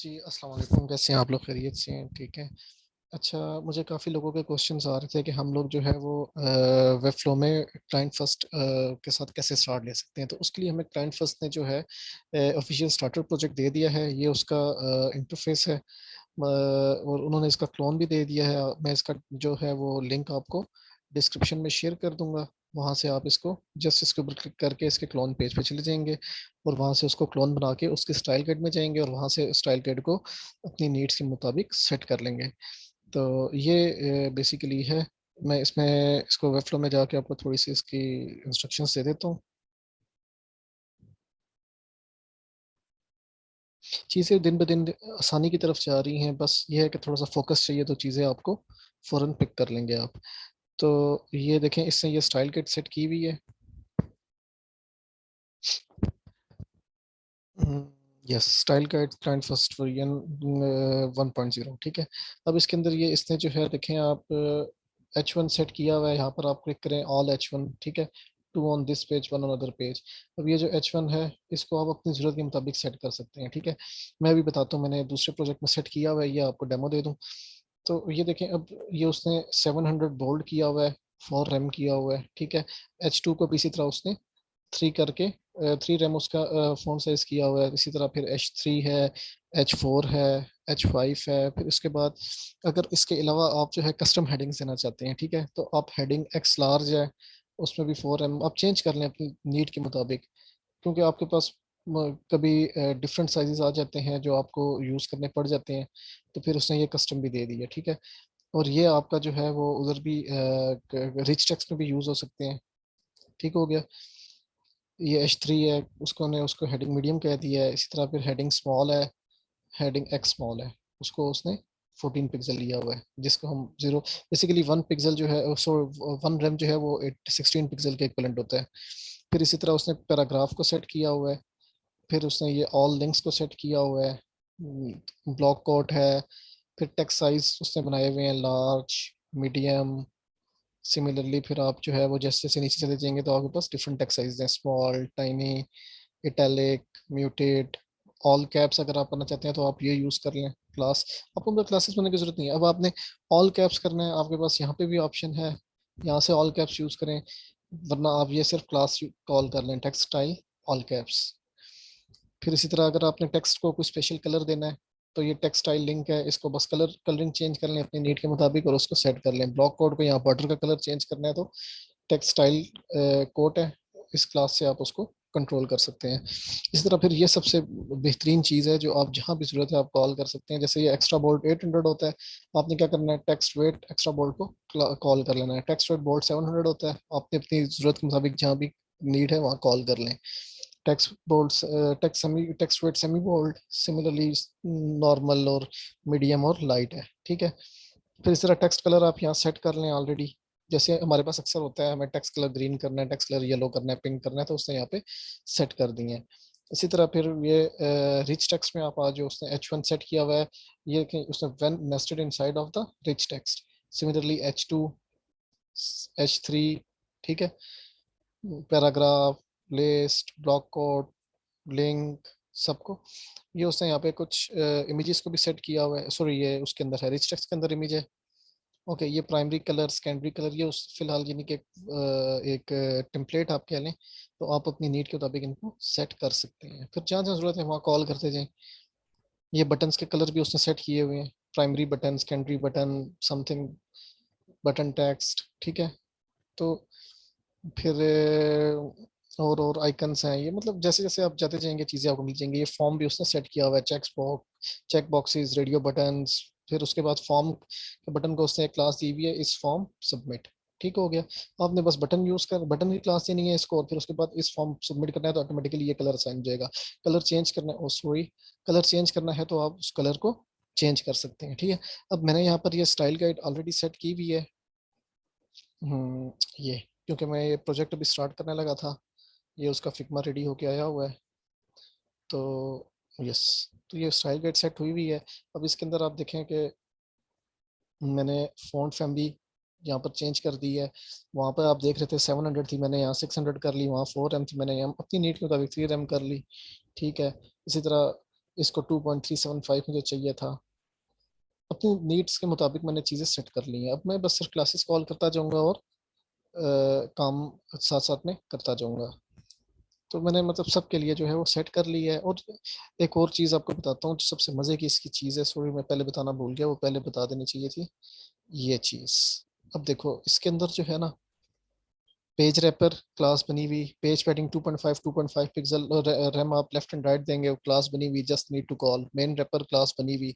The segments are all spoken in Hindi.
जी, अस्सलाम वालेकुम। कैसे हैं आप लोग? खैरियत से हैं? ठीक है। अच्छा, मुझे काफ़ी लोगों के क्वेश्चंस आ रहे थे कि हम लोग जो है वो वेब फ्लो में क्लाइंट फर्स्ट के साथ कैसे स्टार्ट ले सकते हैं। तो उसके लिए हमें क्लाइंट फर्स्ट ने जो है ऑफिशियल स्टार्टर प्रोजेक्ट दे दिया है। ये उसका इंटरफेस है। और उन्होंने इसका क्लोन भी दे दिया है। मैं इसका जो है वो लिंक आपको डिस्क्रिप्शन में शेयर कर दूंगा। वहाँ से आप इसको जस्ट इसके ऊपर क्लिक करके इसके क्लोन पेज पे चले जाएंगे और वहाँ से उसको क्लोन बना के उसके स्टाइल गाइड में जाएंगे और वहाँ से स्टाइल गाइड को अपनी नीड्स के मुताबिक सेट कर लेंगे। तो ये बेसिकली है। मैं इसमें इसको वेबफ्लो में जाके आपको थोड़ी सी इसकी इंस्ट्रक्शंस दे देता हूँ। चीज़ें दिन ब दिन आसानी की तरफ जा रही हैं, बस ये है कि थोड़ा सा फोकस चाहिए तो चीज़ें आपको फ़ौरन पिक कर लेंगे आप। तो ये देखें, इससे ये स्टाइल किट सेट की हुई है। Yes, style guide client first version 1.0। ठीक है। अब इसके अंदर ये इसने जो है देखें आप H1 सेट किया हुआ है। यहाँ पर आप क्लिक करें ऑल H1। ठीक है। Two on this page, one on other page. अब ये जो H1 है इसको आप अपनी ज़रूरत के मुताबिक सेट कर सकते हैं। ठीक है। मैं भी बताता हूँ, मैंने दूसरे प्रोजेक्ट में सेट किया हुआ है, ये आपको डेमो दे दूँ। तो ये देखें, अब ये उसने 700 बोल्ड किया हुआ है, 4 रैम किया हुआ है। ठीक है। H2 को भी इसी तरह उसने 3 करके 3 रैम उसका फोन साइज किया हुआ है। इसी तरह फिर H3 है, H4 है, H5 है। फिर इसके बाद अगर इसके अलावा आप जो है कस्टम हेडिंग्स देना चाहते हैं, ठीक है, तो आप हेडिंग एक्स लार्ज है, उसमें भी 4 रैम आप चेंज कर लें अपनी नीड के मुताबिक। क्योंकि आपके पास कभी डिफरेंट साइजेस आ जाते हैं जो आपको यूज़ करने पड़ जाते हैं, तो फिर उसने ये कस्टम भी दे दी है। ठीक है। और ये आपका जो है वो उधर भी रिच टेक्स्ट में भी यूज़ हो सकते हैं। ठीक हो गया। ये H3 है, उसको ने उसको हेडिंग मीडियम कह दिया है। इसी तरह फिर हेडिंग स्मॉल है, हेडिंग एक्स स्मॉल है, उसको उसने 14 पिक्सल लिया हुआ है, जिसको हम जीरो बेसिकली 1 पिक्सल जो है, सो 1 रैम जो है वो 16 पिक्सल के इक्वलेंट होता है। फिर इसी तरह उसने पैराग्राफ को सेट किया हुआ है। फिर उसने ये ऑल लिंक्स को सेट किया हुआ है। ब्लॉक कोट है। फिर टेक्स्ट साइज उसने बनाए हुए हैं लार्ज, मीडियम। सिमिलरली फिर आप जो है वो जैसे जैसे नीचे चले जाएंगे तो आपके पास डिफरेंट टेक्स्ट साइज हैं, small, tiny, italic, muted, all caps. अगर आप करना चाहते हैं तो आप ये यूज़ कर लें। क्लास आपको मतलब क्लासेस बनने की जरूरत नहीं है। अब आपने ऑल कैप्स करना है, आपके पास यहाँ पे भी ऑप्शन है, यहाँ से ऑल कैप्स यूज़ करें। वरना आप ये सिर्फ क्लास कॉल कर लें, टेक्स्ट स्टाइल ऑल कैप्स। फिर इसी तरह अगर आपने टेक्स्ट को कोई स्पेशल कलर देना है तो ये टेक्स्ट स्टाइल लिंक है, इसको बस कलरिंग चेंज कर लें अपनी नीड के मुताबिक और उसको सेट कर लें। ब्लॉक कोड को यहाँ बॉर्डर का कलर चेंज करना है तो टेक्स्ट स्टाइल कोड है, इस क्लास से आप उसको कंट्रोल कर सकते हैं। इसी तरह फिर ये सबसे बेहतरीन चीज़ है जो आप जहाँ भी जरूरत है आप कॉल कर सकते हैं। जैसे ये एक्स्ट्रा बोल्ड 800 होता है, आपने क्या करना है, टेक्स्ट वेट एक्स्ट्रा बोल्ड को कॉल कर लेना है। टेक्स्ट वेट बोल्ड 700 होता है, आपने अपनी ज़रूरत के मुताबिक जहाँ भी नीड है वहाँ कॉल कर लें। Text bold, text weight semibold similarly normal और मीडियम और लाइट है। ठीक है। फिर इस तरह टेक्स्ट कलर आप यहाँ सेट कर लें ऑलरेडी। जैसे हमारे पास अक्सर होता है, हमें टेक्स्ट कलर ग्रीन करना है, टेक्स्ट कलर येलो करना है, पिंक करना है, तो उसने यहाँ पे सेट कर दिए हैं। इसी तरह फिर ये रिच टेक्स्ट में आप आज उसने H1 सेट किया हुआ है, ये कि उसने when nested inside of the rich text. Similarly H2, H3। ठीक है। Paragraph, list, block code, link, सबको ये उसने यहाँ पे कुछ इमेजेस को भी सेट किया हुआ है। सॉरी, ये उसके अंदर है, रिच टेक्स्ट के अंदर इमेज है। ओके, ये प्राइमरी कलर, सेकेंडरी कलर, ये उस फिलहाल यानी कि एक टेम्पलेट आप कह लें। तो आप अपनी नीड के मुताबिक इनको सेट कर सकते हैं। फिर जहाँ जहाँ जरूरत है वहाँ कॉल करते जाएं। ये बटन्स के कलर भी उसने सेट किए हुए हैं, primary button, secondary button, something button text. ठीक है। तो फिर और आइकन्स हैं। ये मतलब जैसे जैसे आप जाते जाएंगे चीज़ें आपको मिल जाएंगी। ये फॉर्म भी उसने सेट किया हुआ है, चेक बॉक्सेस, रेडियो बटन्स। फिर उसके बाद फॉर्म के बटन को उसने एक क्लास दी हुई है, इस फॉर्म सबमिट। ठीक हो गया। आपने बस बटन की क्लास देनी है इसको, और फिर उसके बाद इस फॉर्म सबमिट करना है तो ऑटोमेटिकली ये कलर असाइन हो जाएगा। कलर चेंज करना है, सॉरी, कलर चेंज करना है तो आप उस कलर को चेंज कर सकते हैं। ठीक है। अब मैंने यहाँ पर ये स्टाइल गाइड ऑलरेडी सेट की हुई है। ये क्योंकि मैं ये प्रोजेक्ट अभी स्टार्ट करने लगा था, ये उसका फिग्मा रेडी होके आया हुआ है। तो यस, तो ये स्टाइल गाइड सेट हुई हुई है। अब इसके अंदर आप देखें कि मैंने फ़ॉन्ट फैमिली यहाँ पर चेंज कर दी है। वहाँ पर आप देख रहे थे 700 थी, मैंने यहाँ 600 कर ली। वहाँ 4 रैम थी, मैंने यहाँ अपनी नीड के मुताबिक 3 रैम कर ली। ठीक है। इसी तरह इसको 2.375 मुझे चाहिए था। अपनी नीड्स के मुताबिक मैंने चीज़ें सेट कर ली हैं। अब मैं बस सिर्फ क्लासेस कॉल करता जाऊंगा और काम साथ साथ में करता जाऊंगा। तो मैंने मतलब सबके लिए जो है वो सेट कर ली है। और एक और चीज़ आपको बताता हूँ जो सबसे मज़े की इसकी चीज़ है, सॉरी मैं पहले बताना भूल गया, वो पहले बता देनी चाहिए थी। ये चीज़, अब देखो इसके अंदर जो है ना, पेज रैपर क्लास बनी हुई, पेज पैडिंग 2.5 2.5 पिक्सल, रैम आप लेफ्ट एंड राइट देंगे, वो क्लास बनी हुई, just need to call, main wrapper class बनी हुई,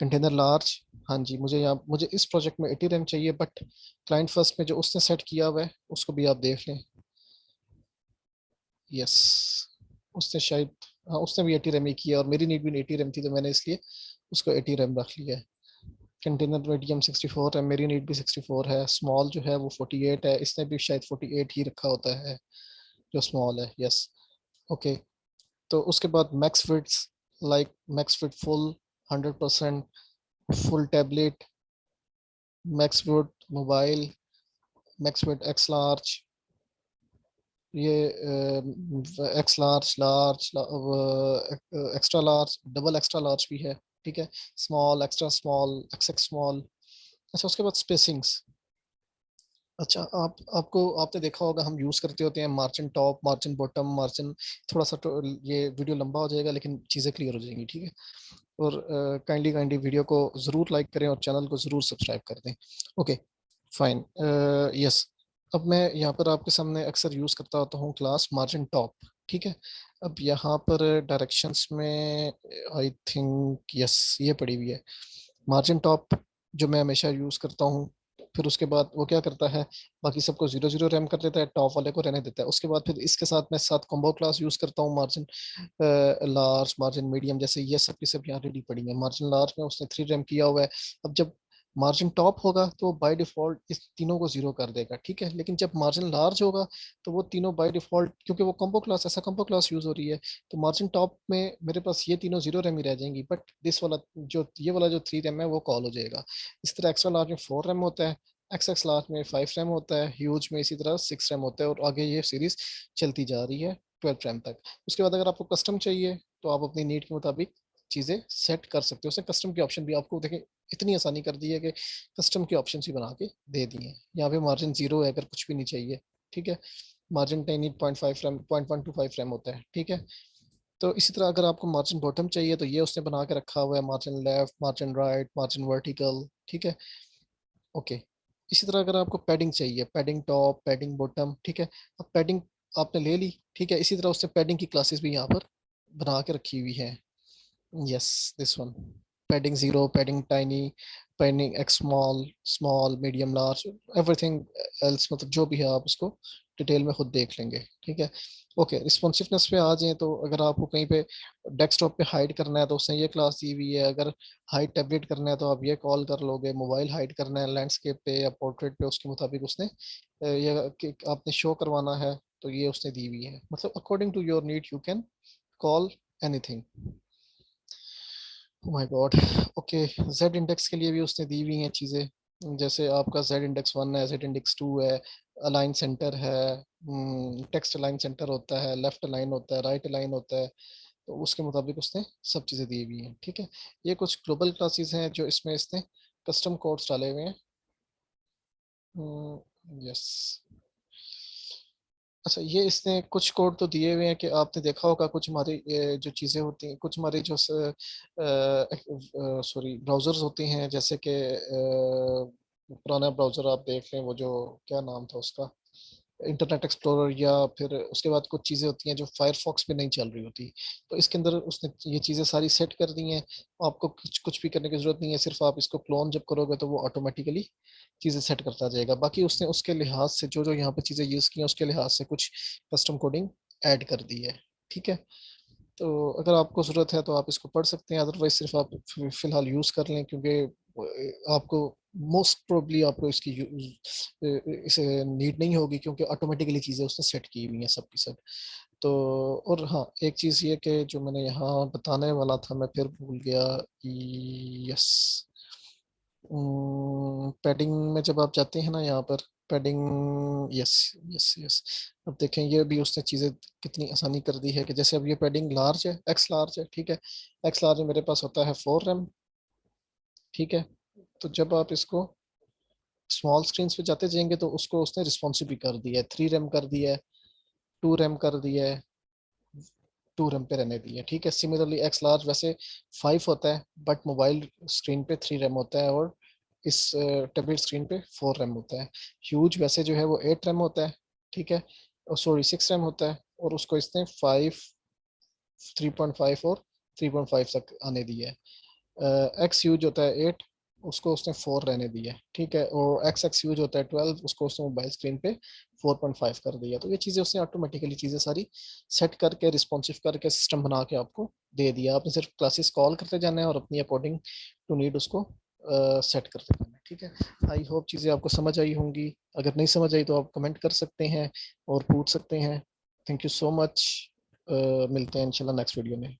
कंटेनर लार्ज। हाँ जी, मुझे यहाँ मुझे इस प्रोजेक्ट में 80 रैम चाहिए, बट क्लाइंट फर्स्ट में जो उसने सेट किया हुआ है उसको भी आप देख लें। यस, उसने शायद, हाँ उसने भी 80 रैम ही किया, और मेरी नीड भी 80 रैम थी, तो मैंने इसलिए उसको 80 रैम रख लिया है। कंटेनर मीडियम 64 है, मेरी नीड भी 64 है। स्मॉल जो है वो 48 है, इसने भी शायद 48 ही रखा होता है जो स्मॉल है। Yes, okay. तो उसके बाद max fits, like max fit full 100%, full tablet, max fit mobile, max fit X large, ये X large, large, extra large, double extra large भी है, ठीक है, small, extra small, X X small. अच्छा, उसके बाद स्पेसिंग्स। अच्छा, आपको आपने देखा होगा हम यूज करते होते हैं margin top, margin bottom, margin, थोड़ा सा तो ये वीडियो लंबा हो जाएगा लेकिन चीज़ें क्लियर हो जाएंगी, ठीक है। और काइंडली काइंडली वीडियो को ज़रूर लाइक करें और चैनल को ज़रूर सब्सक्राइब कर दें। Okay, fine, yes. अब मैं यहाँ पर आपके सामने अक्सर यूज़ करता होता हूँ क्लास मार्जिन टॉप, ठीक है। अब यहाँ पर डायरेक्शंस में आई थिंक यस ये पड़ी हुई है मार्जिन टॉप, जो मैं हमेशा यूज़ करता हूँ। फिर उसके बाद वो क्या करता है, बाकी सबको 0 0 रैम कर देता है, टॉप वाले को रहने देता है। उसके बाद फिर इसके साथ मैं साथ कॉम्बो क्लास यूज़ करता हूँ, मार्जिन लार्ज, मार्जिन मीडियम, जैसे ये सब की सब यहाँ रेडी पड़ी है। मार्जिन लार्ज में उसने 3 रैम किया हुआ है। अब जब मार्जिन टॉप होगा तो बाय डिफॉल्ट इस तीनों को 0 कर देगा, ठीक है। लेकिन जब मार्जिन लार्ज होगा तो वो तीनों बाय डिफॉल्ट, क्योंकि वो कॉम्बो क्लास, ऐसा कॉम्बो क्लास यूज हो रही है, तो मार्जिन टॉप में मेरे पास ये तीनों 0 रैम ही रह जाएंगी, बट दिस वाला जो ये वाला जो 3 रैम है वो कॉल हो जाएगा। इस तरह एक्स्ट्रा लार्ज में 4 रैम होता है, एक्स एक्स लार्ज में 5 रैम होता है, ह्यूज में इसी तरह 6 रैम होता है, और आगे ये सीरीज चलती जा रही है 12 रैम तक। उसके बाद अगर आपको कस्टम चाहिए तो आप अपनी नीड के मुताबिक चीज़ें सेट कर सकते हो। उसने कस्टम की ऑप्शन भी आपको देखें, इतनी आसानी कर दी है कि कस्टम की ऑप्शन भी बना के दे दी है। यहाँ पे मार्जिन 0 है अगर कुछ भी नहीं चाहिए, ठीक है। मार्जिन 10 0.5 रैम, 0.125 रैम होता है, ठीक है। तो इसी तरह अगर आपको मार्जिन बॉटम चाहिए तो ये उसने बना के रखा हुआ है, margin left, margin right, margin vertical, ठीक है, ओके। इसी तरह अगर आपको पैडिंग चाहिए, पैडिंग टॉप, पैडिंग बॉटम, ठीक है। अब पैडिंग आपने ले ली, ठीक है। इसी तरह उसने पैडिंग की क्लासेस भी यहाँ पर बना के रखी हुई है। Yes, this one, padding 0, padding tiny, padding x small, small, medium, large, everything else, मतलब जो भी है आप उसको डिटेल में खुद देख लेंगे, ठीक है। ओके, रिस्पॉन्सिवनेस पे आ जाएं तो अगर आपको कहीं पे डेस्कटॉप पे हाइड करना है तो उसने ये क्लास दी हुई है। अगर हाइड टैबलेट करना है तो आप ये कॉल कर लोगे। मोबाइल हाइड करना है लैंडस्केप पे या पोर्ट्रेट पे, उसके मुताबिक उसने ये कि आपने शो करवाना है तो ये उसने दी हुई है। मतलब according to your need you can call anything. My God, okay. Z index के लिए भी उसने दी हुई हैं चीज़ें, जैसे आपका जेड इंडेक्स 1 है, जेड इंडेक्स 2 है, अलाइन सेंटर है, टेक्स्ट अलाइन सेंटर होता है, लेफ्ट अलाइन होता है, राइट अलाइन होता है। तो उसके मुताबिक उसने सब चीज़ें दी हुई हैं, ठीक है। ये कुछ ग्लोबल क्लासेस हैं जो इसमें इसने कस्टम कोड्स डाले हुए हैं। यस, अच्छा, ये इसने कुछ कोड तो दिए हुए हैं कि आपने देखा होगा कुछ हमारी जो चीज़ें होती हैं, कुछ हमारी जो सॉरी ब्राउज़र्स होती हैं, जैसे कि पुराना ब्राउज़र आप देख लें, वो जो क्या नाम था उसका, इंटरनेट एक्सप्लोरर, या फिर उसके बाद कुछ चीज़ें होती हैं जो फायरफॉक्स पे नहीं चल रही होती। तो इसके अंदर उसने ये चीज़ें सारी सेट कर दी हैं। आपको कुछ कुछ भी करने की ज़रूरत नहीं है, सिर्फ आप इसको क्लोन जब करोगे तो वो ऑटोमेटिकली चीज़ें सेट करता जाएगा। बाकी उसने उसके लिहाज से जो जो यहाँ पे चीज़ें यूज़ की हैं उसके लिहाज से कुछ कस्टम कोडिंग ऐड कर दी है, ठीक है। तो अगर आपको ज़रूरत है तो आप इसको पढ़ सकते हैं, अदरवाइज सिर्फ आप फ़िलहाल यूज़ कर लें, क्योंकि आपको मोस्ट प्रोबली आपको इसकी इसे नीड नहीं होगी, क्योंकि ऑटोमेटिकली चीज़ें उसने सेट की हुई हैं सब की सब। तो और हाँ, एक चीज़ ये कि जो मैंने यहाँ बताने वाला था मैं फिर भूल गया। यस, पैडिंग में जब आप जाते हैं ना यहाँ पर, पैडिंग, यस यस यस। अब देखें ये भी उसने चीज़ें कितनी आसानी कर दी है कि जैसे अब ये पैडिंग लार्ज है, एक्स लार्ज है, ठीक है। एक्स लार्ज में मेरे पास होता है 4 रैम, ठीक है। तो जब आप इसको स्मॉल स्क्रीन पे जाते जाएंगे तो उसको उसने रिस्पॉन्सिव भी कर दिया है, 3 रैम कर दिया है, 2 रैम कर दिया है, 2 रैम पे रहने दिया है, ठीक है। सिमिलरली एक्स लार्ज वैसे 5 होता है, बट मोबाइल स्क्रीन पे 3 रैम होता है, और इस टेबलेट स्क्रीन पे 4 रैम होता है। ह्यूज वैसे जो है वो 8 रैम होता है, ठीक है, और सॉरी 6 रैम होता है, और उसको इसने 3.5 और 3.5 तक आने दिया है। एक्स यूज होता है 8, उसको उसने 4 रहने दिया है, ठीक है। और एक्स एक्स यूज होता है 12, उसको उसने मोबाइल स्क्रीन पे 4.5 कर दिया। तो ये चीज़ें उसने ऑटोमेटिकली चीज़ें सारी सेट करके रिस्पॉन्सिव करके सिस्टम बना के आपको दे दिया। आपने सिर्फ क्लासेस कॉल करते जाना है और अपनी अकॉर्डिंग टू नीड उसको सेट करते जाना है, ठीक है। आई होप चीज़ें आपको समझ आई होंगी। अगर नहीं समझ आई तो आप कमेंट कर सकते हैं और पूछ सकते हैं। Thank you so much. मिलते हैं इंशाल्लाह नेक्स्ट वीडियो में।